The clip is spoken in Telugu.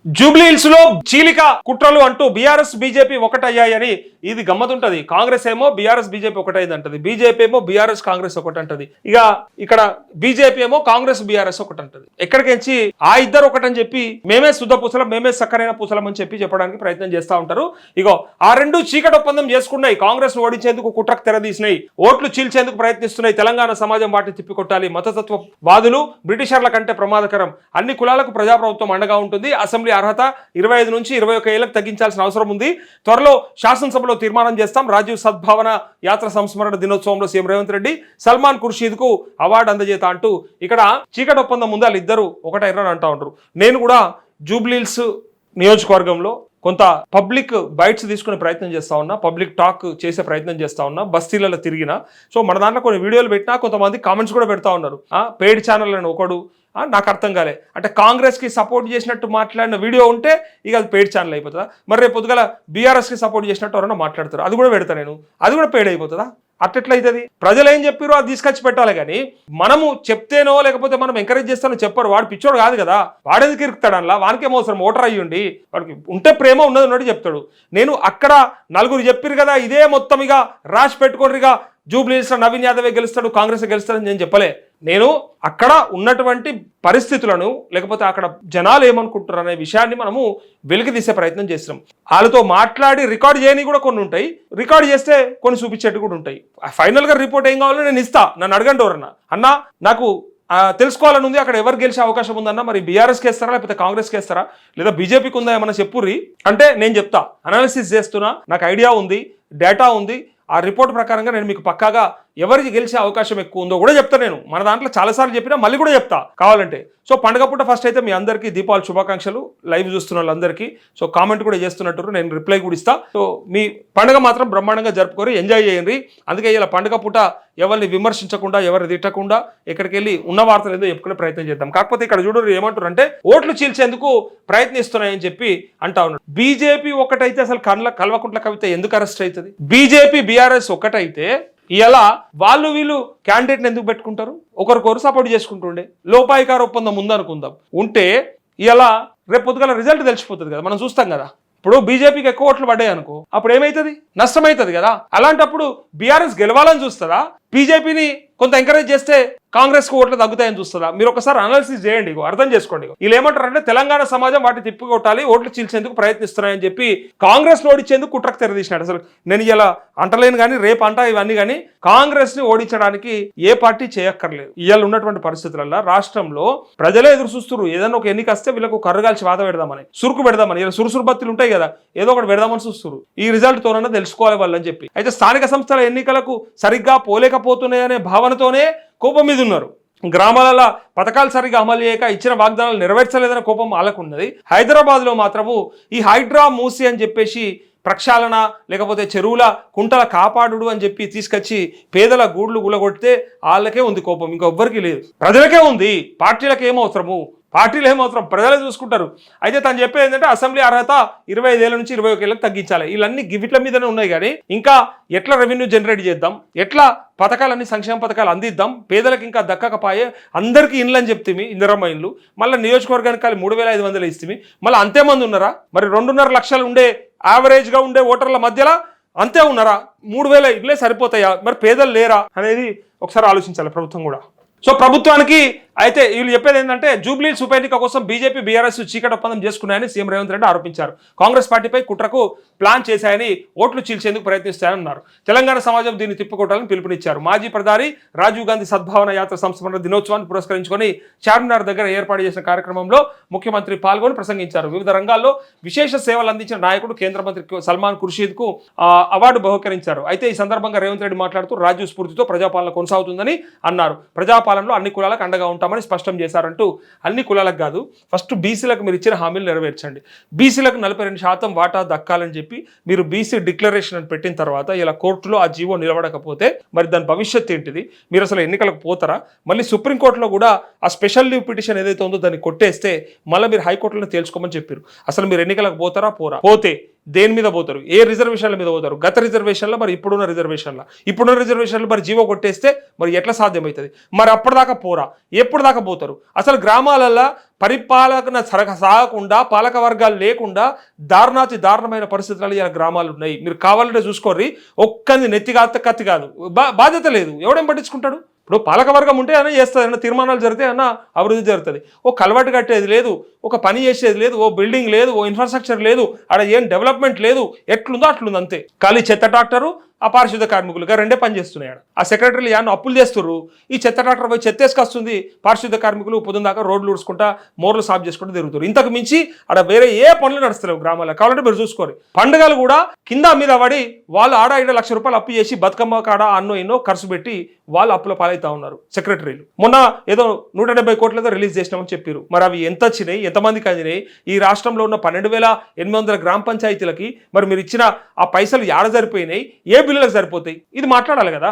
జూబ్లీ హిల్స్ లో చీలిక కుట్రలు అంటూ బీఆర్ఎస్ బీజేపీ ఒకటయ్యాయని ఇది గమ్మతుంటది. కాంగ్రెస్ ఏమో బీఆర్ఎస్ బీజేపీ ఒకటైంది అంటది, బీజేపీ ఏమో బీఆర్ఎస్ కాంగ్రెస్ ఒకటి అంటది, ఇక ఇక్కడ బీజేపీ ఏమో కాంగ్రెస్ బీఆర్ఎస్ ఒకటి అంటది. ఎక్కడికించి ఆ ఇద్దరు ఒకటని చెప్పి మేమే శుద్ధ పూసలం, మేమే సక్కరైన పూసలం అని చెప్పడానికి ప్రయత్నం చేస్తా ఉంటారు. ఇగో ఆ రెండు చీకటి ఒప్పందం చేసుకున్నాయి, కాంగ్రెస్ ఓడించేందుకు కుట్రకు తెరదీసినాయి, ఓట్లు చీల్చేందుకు ప్రయత్నిస్తున్నాయి. తెలంగాణ సమాజం వాటిని తిప్పికొట్టాలి, మతతత్వ వాదులు బ్రిటిషర్ల కంటే ప్రమాదకరం, అన్ని కులాలకు ప్రజాప్రభుత్వం అండగా ఉంటుంది, అసెంబ్లీ అర్హత 25 నుంచి 21 ఏళ్లకు తగ్గించాల్సిన అవసరం ఉంది, త్వరలో శాసనసభలో తీర్మానం చేస్తాం, రాజీవ్ సద్భావన యాత్ర సంస్మరణ దినోత్సవంలో సీఎం రేవంత్ రెడ్డి సల్మాన్ ఖుర్షీద్ కు అవార్డు అందజేత అంటూ ఇక్కడ చీకటి ఒప్పందం ముందు వాళ్ళిద్దరు ఒకటైరని అంటా ఉంటారు. నేను కూడా జూబ్లీ హిల్స్ నియోజకవర్గంలో కొంత పబ్లిక్ బైట్స్ తీసుకునే ప్రయత్నం చేస్తా ఉన్నా, పబ్లిక్ టాక్ చేసే ప్రయత్నం చేస్తా ఉన్నా, బస్తీలలో తిరిగిన. సో మన దాంట్లో కొన్ని వీడియోలు పెట్టినా కొంతమంది కామెంట్స్ కూడా పెడతా ఉన్నారు, పెయిడ్ ఛానల్ అని ఒకడు, నాకు అర్థం కాలే, అంటే కాంగ్రెస్కి సపోర్ట్ చేసినట్టు మాట్లాడిన వీడియో ఉంటే ఇక అది పెయిడ్ ఛానల్ అయిపోతుందా? మరి రేపు పొద్దుగల బీఆర్ఎస్కి సపోర్ట్ చేసినట్టు ఎవరైనా మాట్లాడతారు, అది కూడా పెడతా నేను, అది కూడా పెయిడ్ అయిపోతుందా? అట్లెట్లయితుంది? ప్రజలు ఏం చెప్పారో అది తీసుకొచ్చి పెట్టాలి, కానీ మనము చెప్తేనో లేకపోతే మనం ఎంకరేజ్ చేస్తానో చెప్పరు. వాడు పిచ్చోడు కాదు కదా, వాడేందుకు ఇరుకుతాడు అలా, వానికేమో అవసరం, ఓటర్ అయ్యుండి వాడికి ఉంటే ప్రేమ ఉన్నది ఉన్నట్టు చెప్తాడు. నేను అక్కడ నలుగురు చెప్పారు కదా ఇదే మొత్తం ఇక రాసి పెట్టుకోండిగా జూబ్లీ హిల్స్ లో నవీన్ యాదవే గెలుస్తాడు, కాంగ్రెస్ గెలుస్తాడని నేను చెప్పలే. నేను అక్కడ ఉన్నటువంటి పరిస్థితులను లేకపోతే అక్కడ జనాలు ఏమనుకుంటారు అనే విషయాన్ని మనము వెలికి తీసే ప్రయత్నం చేస్తున్నాం. వాళ్ళతో మాట్లాడి రికార్డ్ చేయని కూడా కొన్ని ఉంటాయి, రికార్డ్ చేస్తే కొన్ని చూపించేట్టు కూడా ఉంటాయి. ఫైనల్గా రిపోర్ట్ ఏం కావాలో నేను ఇస్తా, నన్ను అడగండి ఎవరన్నా, అన్నా నాకు తెలుసుకోవాలని ఉంది అక్కడ ఎవరు గెలిచే అవకాశం ఉందన్నా, మరి బీఆర్ఎస్కి వేస్తారా లేకపోతే కాంగ్రెస్కి వేస్తారా లేదా బీజేపీకి ఉందా ఏమన్నా చెప్పుర్రి అంటే నేను చెప్తా, అనాలిసిస్ చేస్తున్నా, నాకు ఐడియా ఉంది, డేటా ఉంది, ఆ రిపోర్ట్ ప్రకారంగా నేను మీకు పక్కాగా ఎవరికి గెలిచే అవకాశం ఎక్కువ ఉందో కూడా చెప్తా. నేను మన దాంట్లో చాలాసార్లు చెప్పినా మళ్ళీ కూడా చెప్తా కావాలంటే. సో పండుగ పూట ఫస్ట్ అయితే మీ అందరికీ దీపావళి శుభాకాంక్షలు, లైవ్ చూస్తున్న వాళ్ళందరికీ. సో కామెంట్ కూడా చేస్తున్నట్టు నేను రిప్లై కూడా ఇస్తా. సో మీ పండుగ మాత్రం బ్రహ్మాండంగా జరుపుకొని ఎంజాయ్ చేయండి. అందుకే ఇలా పండుగ పూట ఎవరిని విమర్శించకుండా ఎవరిని తిట్టకుండా ఎక్కడికి వెళ్ళి ఉన్న వార్తలు ఏదో చెప్పుకునే ప్రయత్నం చేద్దాం. కాకపోతే ఇక్కడ చూడరు ఏమంటారు అంటే ఓట్లు చీల్చేందుకు ప్రయత్నిస్తున్నాయని చెప్పి అంటా ఉన్నాడు. బీజేపీ ఒకటైతే అసలు కల్వకుంట్ల కవిత ఎందుకు అరెస్ట్ అవుతుంది? బీజేపీ బీఆర్ఎస్ ఒకటైతే ఇలా వాళ్ళు వీళ్ళు క్యాండిడేట్ని ఎందుకు పెట్టుకుంటారు? ఒకరికొకరు సపోర్ట్ చేసుకుంటుండే. లోపాయికార ఒప్పందం ఉందనుకుందాం, ఉంటే ఇలా రేపు పొద్దుగల రిజల్ట్ తెలిసిపోతుంది కదా, మనం చూస్తాం కదా. ఇప్పుడు బీజేపీకి ఎక్కువ ఓట్లు పడ్డాయి అనుకో, అప్పుడు ఏమవుతుంది? నష్టమవుతుంది కదా. అలాంటప్పుడు బీఆర్ఎస్ గెలవాలని చూస్తుందా? బీజేపీని కొంత ఎంకరేజ్ చేస్తే కాంగ్రెస్కు ఓట్లు తగ్గుతాయని చూస్తుందా? మీరు ఒకసారి అనాలిసిస్ చేయండి, అర్థం చేసుకోండి. వీళ్ళు ఏమంటారంటే తెలంగాణ సమాజం వాటిని తిప్పికొట్టాలి, ఓట్లు చీల్చేందుకు ప్రయత్నిస్తున్నాయని చెప్పి కాంగ్రెస్ ఓడించేందుకు కుట్రకు తెరదీసినాడు. అసలు నేను ఇలా అంటలేను కానీ రేపు అంటా ఇవన్నీ, కానీ కాంగ్రెస్ ని ఓడించడానికి ఏ పార్టీ చేయక్కర్లేదు. ఇవాళ ఉన్నటువంటి పరిస్థితులలో రాష్ట్రంలో ప్రజలే ఎదురు చూస్తున్నారు, ఏదైనా ఒక ఎన్నిక వస్తే వీళ్ళకు కర్రగాల్చి వాత పెడదామని, సురుకు పెడదామని, ఇలా సురుసురు బత్తులు ఉంటాయి కదా, ఏదో ఒకటి పెడదామని చూస్తున్నారు. ఈ రిజల్ట్ తోనన్నా తెలుసుకోవాలి వాళ్ళని చెప్పి. అయితే స్థానిక సంస్థల ఎన్నికలకు సరిగ్గా పోలేకపోతున్నాయనే భావనతోనే కోపం మీద ఉన్నారు. గ్రామాలలో పథకాలు సరిగా అమలు చేయక ఇచ్చిన వాగ్దానాలు నెరవేర్చలేదనే కోపం వాళ్ళకున్నది. హైదరాబాద్లో మాత్రము ఈ హైడ్రా మూసి అని చెప్పేసి ప్రక్షాళన లేకపోతే చెరువుల కుంటల కాపాడుడు అని చెప్పి తీసుకొచ్చి పేదల గూడ్లు గులగొడితే వాళ్ళకే ఉంది కోపం, ఇంకొవ్వరికి లేదు. ప్రజలకే ఉంది, పార్టీలకు ఏమవసరము? పార్టీలు ఏమవసరం, ప్రజలే చూసుకుంటారు. అయితే తను చెప్పేది ఏంటంటే అసెంబ్లీ అర్హత 25 ఏళ్ళ నుంచి 21 ఏళ్ళకి తగ్గించాలి. ఇవన్నీ గివిట్ల మీదనే ఉన్నాయి, కానీ ఇంకా ఎట్లా రెవెన్యూ జనరేట్ చేద్దాం, ఎట్లా పథకాలన్నీ సంక్షేమ పథకాలు అందిద్దాం, పేదలకు ఇంకా దక్కకపోయే అందరికీ ఇండ్లు అని చెప్తే ఇందిరమ్మ ఇండ్లు, మళ్ళీ నియోజకవర్గానికి 3500 ఇస్తే మళ్ళీ అంతేమంది ఉన్నారా? మరి 2.5 లక్షలు ఉండే యావరేజ్గా ఉండే ఓటర్ల మధ్యలో అంతే ఉన్నారా? 3000 ఇళ్ళే సరిపోతాయా? మరి పేదలు లేరా అనేది ఒకసారి ఆలోచించాలి ప్రభుత్వం కూడా. సో ప్రభుత్వానికి అయితే వీళ్ళు చెప్పేది ఏంటంటే జూబ్లీ హిల్స్ ఉప ఎన్నిక కోసం బీజేపీ బీఆర్ఎస్ చీకటి ఒప్పందం చేసుకున్నాయని సీఎం రేవంత్ రెడ్డి ఆరోపించారు. కాంగ్రెస్ పార్టీపై కుట్రకు ప్లాన్ చేశాయని, ఓట్లు చీల్చేందుకు ప్రయత్నిస్తాయన్నారు. తెలంగాణ సమాజం దీన్ని తిప్పుకోవటాలని పిలుపునిచ్చారు. మాజీ ప్రధాని రాజీవ్ గాంధీ సద్భావన యాత్ర సంస్మరణ దినోత్సవాన్ని పురస్కరించుకొని చార్మినార్ దగ్గర ఏర్పాటు చేసిన కార్యక్రమంలో ముఖ్యమంత్రి పాల్గొని ప్రసంగించారు. వివిధ రంగాల్లో విశేష సేవలు అందించిన నాయకుడు కేంద్ర మంత్రి సల్మాన్ ఖుర్షీద్ కు అవార్డు బహుకరించారు. అయితే ఈ సందర్భంగా రేవంత్ రెడ్డి మాట్లాడుతూ రాజీవ్ స్ఫూర్తితో ప్రజాపాలన కొనసాగుతుందని అన్నారు. ప్రజాపాలనలో అన్ని కులాలకు అండగా ఉంటామని స్పష్టం చేశారంటూ, అన్ని కులాలకు కాదు, ఫస్ట్ బీసీలకు మీరు ఇచ్చిన హామీలు నెరవేర్చండి, బీసీలకు 42% వాటా దక్కాలని చెప్పి మీరు బీసీ డిక్లరేషన్ అని పెట్టిన తర్వాత ఇలా కోర్టులో ఆ జీవో నిలబడకపోతే మరి దాని భవిష్యత్తు ఏంటిది? మీరు అసలు ఎన్నికలకు పోతారా? మళ్ళీ సుప్రీంకోర్టులో కూడా ఆ స్పెషల్ లీవ్ పిటిషన్ ఏదైతే ఉందో దాన్ని కొట్టేస్తే మళ్ళీ మీరు హైకోర్టులో తేల్చుకోమని చెప్పారు. అసలు మీరు ఎన్నికలకు పోతారా? పోతే దేని మీద పోతారు, ఏ రిజర్వేషన్ల మీద పోతారు? గత రిజర్వేషన్లో మరి ఇప్పుడున్న రిజర్వేషన్లు మరి జీవో కొట్టేస్తే మరి ఎట్లా సాధ్యమవుతుంది? మరి అప్పటిదాకా పోరా, ఎప్పుడు దాకా పోతారు? అసలు గ్రామాలల్లో పరిపాలన సాగకుండా, పాలక వర్గాలు లేకుండా దారుణాతి దారుణమైన పరిస్థితులు ఇలా గ్రామాలు ఉన్నాయి. మీరు కావాలంటే చూసుకోర్రి, ఒక్కంది నెత్తి కాదు కత్తి కాదు, బాధ్యత లేదు, ఎవడేం పట్టించుకుంటాడు? ఇప్పుడు పాలకవర్గం ఉంటే అయినా చేస్తుంది, ఏమన్నా తీర్మానాలు జరిగితే అన్న అభివృద్ధి జరుగుతుంది. ఓ కలవాటు కట్టేది లేదు, ఒక పని చేసేది లేదు, ఓ బిల్డింగ్ లేదు, ఓ ఇన్ఫ్రాస్ట్రక్చర్ లేదు, ఆడ ఏం డెవలప్మెంట్ లేదు, ఎట్లుందో అట్లుంది అంతే. ఖాళీ చెత్త ట్రాక్టరు, ఆ పారిశుద్ధ కార్మికులుగా రెండే పని చేస్తున్నాయి. ఆ సెక్రటరీలు యాన్ని అప్పులు చేస్తున్నారు, ఈ చెత్త ట్రాక్టర్ పోయి చెత్తేసుకొస్తుంది, పారిశుద్ధ కార్మికులు పొద్దున దాకా రోడ్లు ఊడ్చుకుంటా మోర్లు సాఫ్ చేసుకుంటూ తిరుగుతారు. ఇంతకు మించి ఆడ వేరే ఏ పనులు నడుస్తలేవు గ్రామాల్లో. కావాలంటే మీరు చూసుకోరు, పండుగలు కూడా కింద మీద పడి వాళ్ళు ఆడ 5 లక్షల రూపాయలు అప్పు చేసి బతుకమ్మ కాడ అన్నో ఎన్నో ఖర్చు పెట్టి వాళ్ళు అప్పుల పాలవుతా ఉన్నారు సెక్రటరీలు. మొన్న ఏదో 170 కోట్లతో రిలీజ్ చేసినామని చెప్పారు. మరి అవి ఎంత వచ్చినాయి, ఎంతమందికి అందినాయి? ఈ రాష్ట్రంలో ఉన్న 12,800 గ్రామ పంచాయతీలకి మరి మీరు ఇచ్చిన ఆ పైసలు ఏడ సరిపోయినాయి, ఏ బిల్లులకు సరిపోతాయి? ఇది మాట్లాడాలి కదా.